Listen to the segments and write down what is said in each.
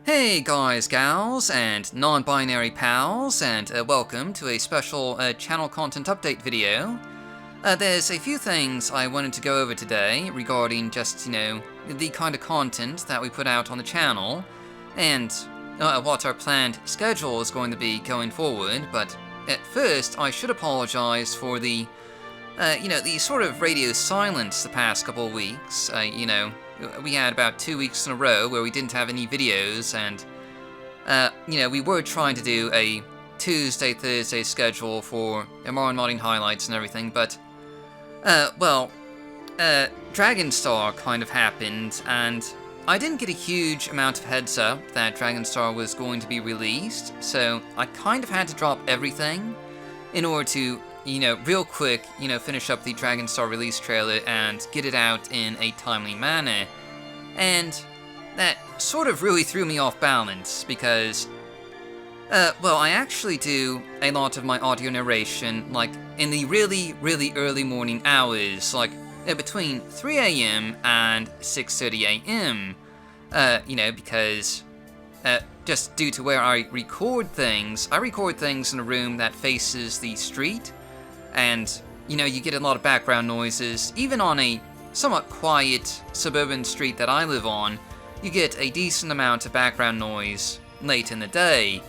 Hey guys, gals, and non-binary pals, and welcome to a special channel content update video. There's a few things I wanted to go over today regarding just, the kind of content that we put out on the channel, and what our planned schedule is going to be going forward, but at first I should apologize for the sort of radio silence the past couple of weeks. We had about 2 weeks in a row where we didn't have any videos, and, we were trying to do a Tuesday, Thursday schedule for Morrowind Modding highlights and everything, but, Dragonstar kind of happened, and I didn't get a huge amount of heads up that Dragonstar was going to be released, so I kind of had to drop everything in order to real quick, finish up the Dragonstar release trailer and get it out in a timely manner. And that sort of really threw me off balance because, I actually do a lot of my audio narration, like, in the really, really early morning hours, like, between 3 a.m. and 6:30 a.m., because, just due to where I record things in a room that faces the street, and, you get a lot of background noises. Even on a somewhat quiet suburban street that I live on, you get a decent amount of background noise late in the day.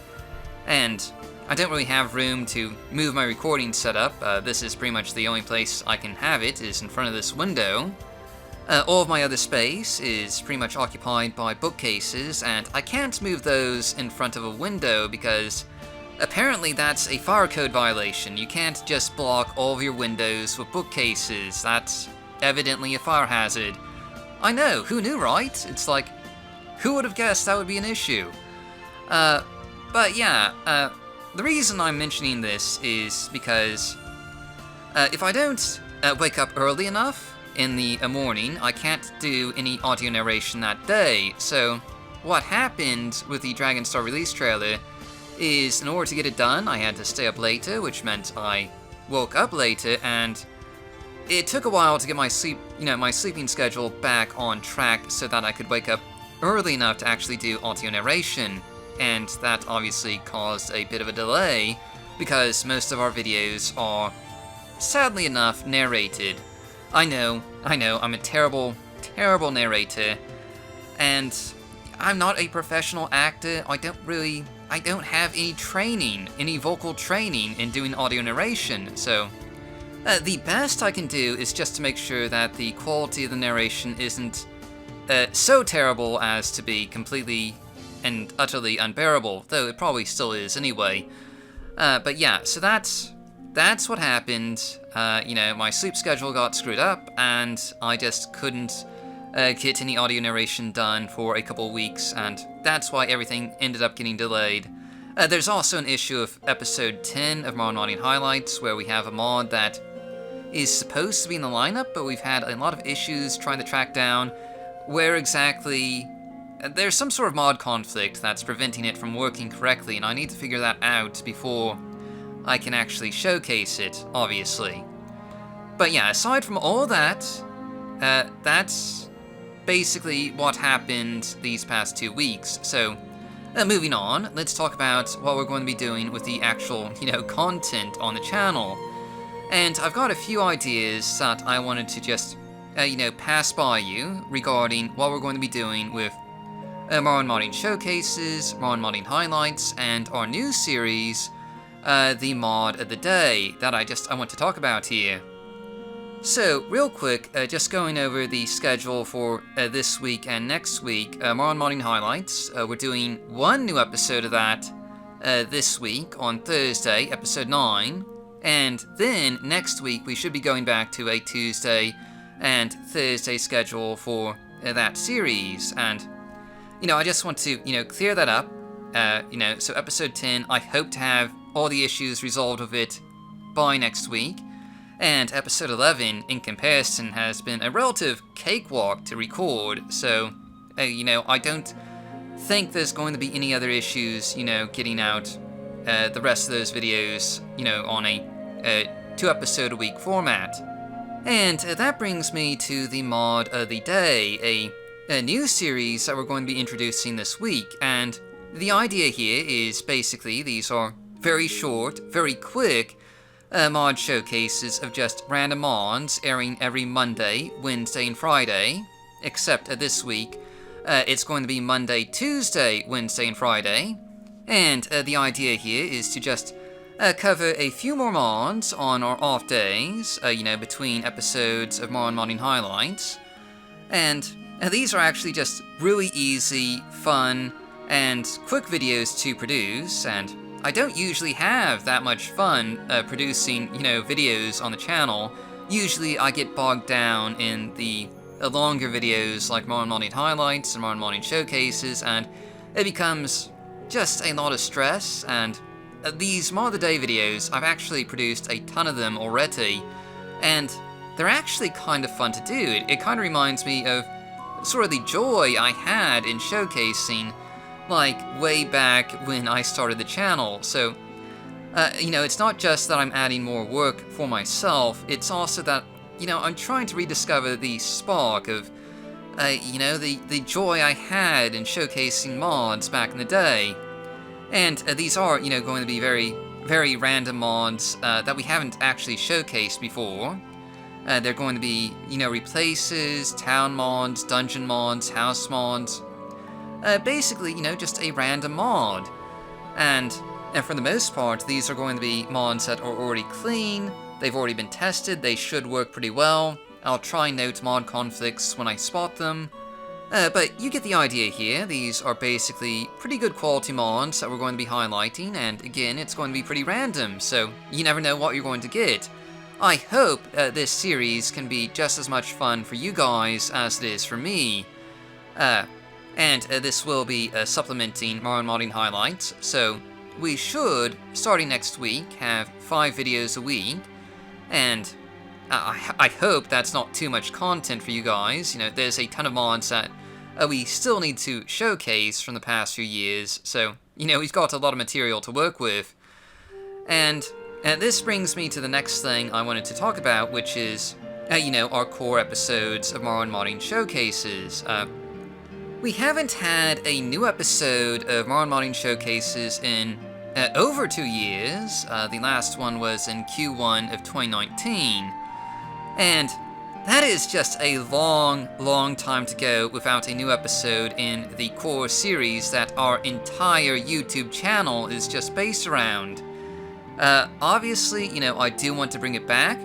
And I don't really have room to move my recording setup. This is pretty much the only place I can have it, is in front of this window. All of my other space is pretty much occupied by bookcases, and I can't move those in front of a window because apparently that's a fire code violation. You can't just block all of your windows with bookcases. That's evidently a fire hazard. I know, who knew, right? It's like, who would have guessed that would be an issue? The reason I'm mentioning this is because if I don't wake up early enough in the morning, I can't do any audio narration that day. So what happened with the Dragonstar release trailer is, in order to get it done, I had to stay up later, which meant I woke up later, and it took a while to get my sleeping schedule back on track so that I could wake up early enough to actually do audio narration, and that obviously caused a bit of a delay, because most of our videos are, sadly enough, narrated. I know, I'm a terrible, terrible narrator, and I'm not a professional actor. I don't have any vocal training in doing audio narration, so the best I can do is just to make sure that the quality of the narration isn't so terrible as to be completely and utterly unbearable, though it probably still is anyway. So that's what happened. My sleep schedule got screwed up, and I just couldn't get any audio narration done for a couple weeks, and that's why everything ended up getting delayed. There's also an issue of episode 10 of Morrowind Modding Highlights, where we have a mod that is supposed to be in the lineup, but we've had a lot of issues trying to track down where exactly. There's some sort of mod conflict that's preventing it from working correctly, and I need to figure that out before I can actually showcase it, obviously. But yeah, aside from all that, that's basically what happened these past 2 weeks. So, moving on, let's talk about what we're going to be doing with the actual, content on the channel. And I've got a few ideas that I wanted to just, pass by you regarding what we're going to be doing with Morrowind Modding Showcases, Morrowind Modding Highlights, and our new series, the Mod of the Day, that I want to talk about here. So, real quick, just going over the schedule for this week and next week, Morrowind Modding Highlights. We're doing one new episode of that this week on Thursday, episode 9, and then next week we should be going back to a Tuesday and Thursday schedule for that series. And, I just want to, clear that up. So episode 10, I hope to have all the issues resolved with it by next week. And episode 11, in comparison, has been a relative cakewalk to record, so, I don't think there's going to be any other issues, getting out the rest of those videos, on a 2-episode-a-week format. And that brings me to the Mod of the Day, a a new series that we're going to be introducing this week, and the idea here is basically these are very short, very quick mod showcases of just random mods airing every Monday, Wednesday, and Friday, except this week it's going to be Monday, Tuesday, Wednesday, and Friday, and the idea here is to just cover a few more mods on our off days, between episodes of Morrowind Modding Highlights, and these are actually just really easy, fun, and quick videos to produce, and I don't usually have that much fun producing, videos on the channel. Usually I get bogged down in the longer videos like Morrowind Modding Highlights and Morrowind Modding Showcases, and it becomes just a lot of stress, and these Mod of the Day videos, I've actually produced a ton of them already, and they're actually kind of fun to do. It kind of reminds me of sort of the joy I had in showcasing, like, way back when I started the channel. So, it's not just that I'm adding more work for myself, it's also that, I'm trying to rediscover the spark of, the joy I had in showcasing mods back in the day. And these are, going to be very, very random mods that we haven't actually showcased before. They're going to be, replaces, town mods, dungeon mods, house mods. Basically, just a random mod. And for the most part, these are going to be mods that are already clean, they've already been tested, they should work pretty well. I'll try and note mod conflicts when I spot them. But you get the idea here. These are basically pretty good quality mods that we're going to be highlighting, and again, it's going to be pretty random, so you never know what you're going to get. I hope this series can be just as much fun for you guys as it is for me. And this will be supplementing Morrowind Modding Highlights, so we should, starting next week, have 5 videos a week, and I hope that's not too much content for you guys. There's a ton of mods that we still need to showcase from the past few years, so, we've got a lot of material to work with. And this brings me to the next thing I wanted to talk about, which is, our core episodes of Morrowind Modding Showcases. We haven't had a new episode of Morrowind Modding Showcases in over 2 years. The last one was in Q1 of 2019. And that is just a long, long time to go without a new episode in the core series that our entire YouTube channel is just based around. Obviously, I do want to bring it back,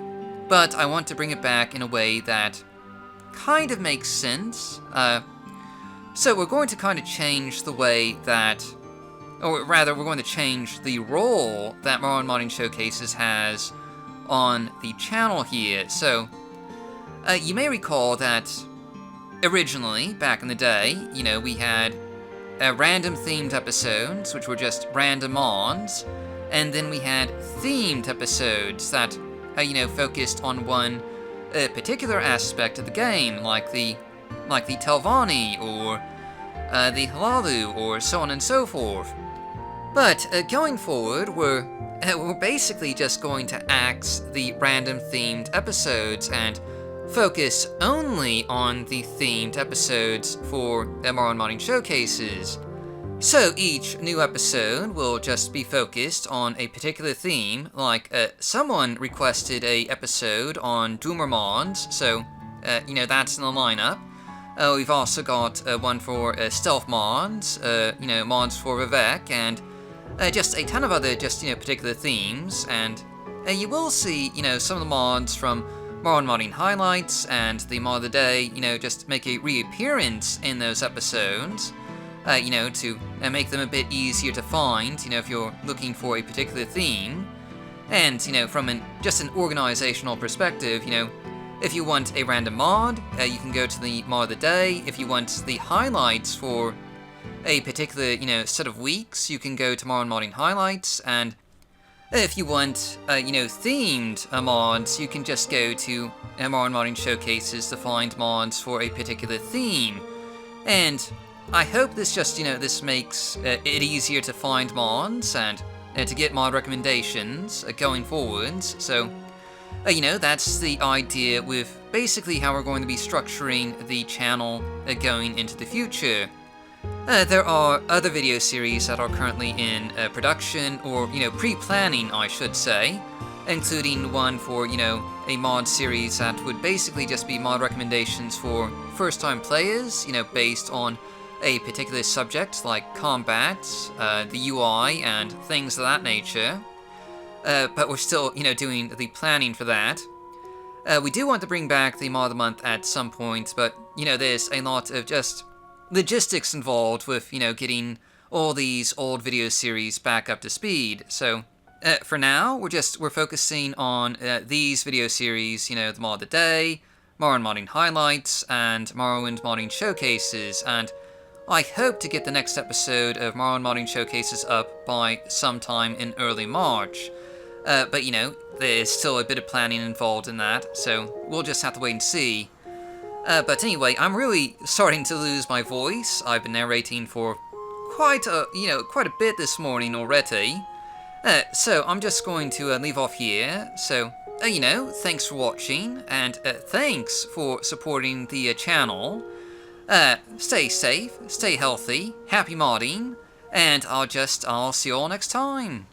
but I want to bring it back in a way that kind of makes sense. So we're going to kind of change the way that, or rather, we're going to change the role that Morrowind Modding Showcases has on the channel here. So, you may recall that originally, back in the day, we had random themed episodes, which were just random mods, and then we had themed episodes that, focused on one particular aspect of the game, like the Telvanni, or the Halalu, or so on and so forth. But going forward, we're basically just going to axe the random themed episodes and focus only on the themed episodes for the Morrowind Modding Showcases. So each new episode will just be focused on a particular theme, like someone requested a episode on Doomer mods, so that's in the lineup. We've also got one for stealth mods, mods for Vivek, and just a ton of other particular themes, and you will see, some of the mods from Morrowind Modding Highlights and the Mod of the Day, just make a reappearance in those episodes, to make them a bit easier to find, if you're looking for a particular theme. And, from just an organizational perspective, if you want a random mod, you can go to the Mod of the Day. If you want the highlights for a particular, set of weeks, you can go to Morrowind Modding Highlights, and if you want, themed mods, you can just go to Morrowind Modding Showcases to find mods for a particular theme. And I hope this just, this makes it easier to find mods and to get mod recommendations going forwards. So, that's the idea with basically how we're going to be structuring the channel going into the future. There are other video series that are currently in production, or, pre-planning, I should say, including one for, a mod series that would basically just be mod recommendations for first-time players, based on a particular subject like combat, the UI, and things of that nature. But we're still, doing the planning for that. We do want to bring back the Mod of the Month at some point, but, there's a lot of just logistics involved with, getting all these old video series back up to speed. So, for now, we're focusing on these video series, the Mod of the Day, Morrowind Modding Highlights, and Morrowind Modding Showcases, and I hope to get the next episode of Morrowind Modding Showcases up by sometime in early March. But, there's still a bit of planning involved in that, so we'll just have to wait and see. But anyway, I'm really starting to lose my voice. I've been narrating for quite a bit this morning already. So I'm just going to leave off here. So, thanks for watching, and thanks for supporting the channel. Stay safe, stay healthy, happy modding, and I'll see you all next time.